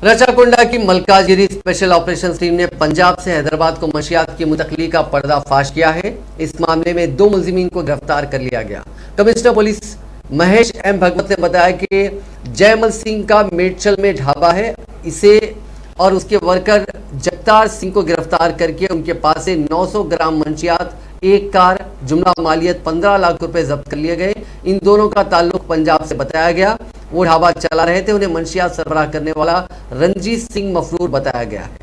रचाकोंडा की Malkajgiri special operation team ने पंजाब से हैदराबाद को मंशियात की मुंतकली का पर्दाफाश किया है। इस मामले में 2 मुलजिमीन को गिरफ्तार कर लिया गया। कमिश्नर पुलिस महेश एम भगवत ने बताया कि जयमल सिंह का मेडचल में ढाबा है। इसे और उसके वर्कर जगतार सिंह को गिरफ्तार करके उनके पास से 900 ग्राम मंशियात, एक कार, जुमला मालियत 15 लाख रुपए जब्त कर लिए गए। इन दोनों का ताल्लुक पंजाब से बताया गया। वो ढाबा चला रहे थे। उन्हें मंशियात सरबराह करने वाला रंजीत सिंह मफरूर बताया गया है।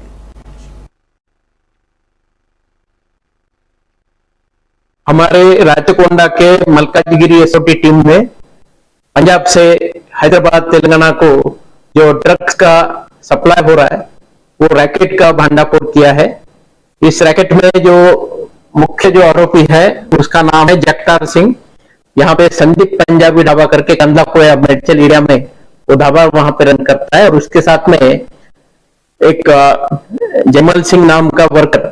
हमारे राचकोंडा के मलकाजगिरी एसओटी टीम ने पंजाब से हैदराबाद तेलंगाना को जो ड्रग्स का सप्लाई हो रहा है वो रैकेट का भांडाफोड़ किया है। इस रैकेट में जो मुख्य जो आरोपी है उसका नाम है जगतार सिंह। यहाँ पे संदीप पंजाबी ढाबा करके कंदा कोया मेडचल एरिया में वो ढाबा वहां पे रन करता है और उसके साथ में एक जयमल सिंह नाम का वर्कर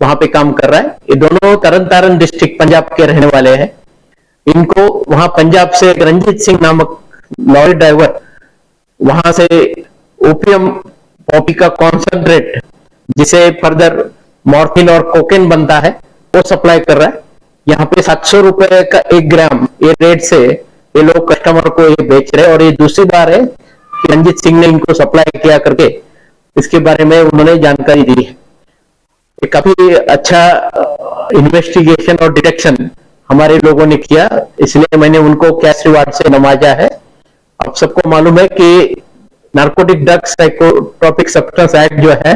वहां पे काम कर रहा है। ये दोनों तरन तारण डिस्ट्रिक्ट पंजाब के रहने वाले हैं। इनको वहां पंजाब से एक रंजीत सिंह नामक लॉरी ड्राइवर वहां से ओपियम पॉपी का कॉन्सेंट्रेट जिसे फर्दर मॉर्फिन और कोकेन बनता है वो सप्लाई कर रहा है। यहाँ पे 700 रुपए का 1 ग्राम ये रेट से ये लोग कस्टमर को ये बेच रहे हैं और ये दूसरी बार है कि रंजीत सिंह ने इनको सप्लाई किया करके इसके बारे में उन्होंने जानकारी दी है। ये काफी अच्छा इन्वेस्टिगेशन और डिटेक्शन हमारे लोगों ने किया, इसलिए मैंने उनको कैश रिवार्ड से नवाजा है। आप सबको मालूम है कि narcotic drugs psychotropic substance act जो है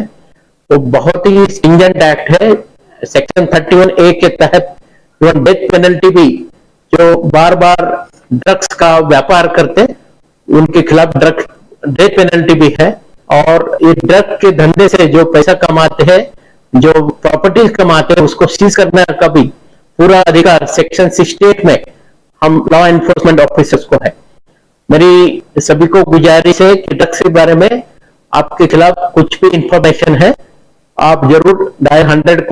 वो बहुत ही स्ट्रिंजेंट एक्ट है। सेक्शन 31A के तहत डेथ पेनल्टी भी जो बार बार ड्रग्स का व्यापार करते उनके खिलाफ डेथ पेनल्टी भी है। और ये ड्रग के धंधे से जो पैसा कमाते हैं, जो प्रॉपर्टीज कमाते हैं, उसको सीज करने का भी पूरा अधिकार सेक्शन 68 में हम लॉ एनफोर्समेंट ऑफिसर्स को है। मेरी सभी को गुजारिश है कि ड्रग्स के बारे में आपके खिलाफ कुछ भी इंफॉर्मेशन है आप जरूर डायल 100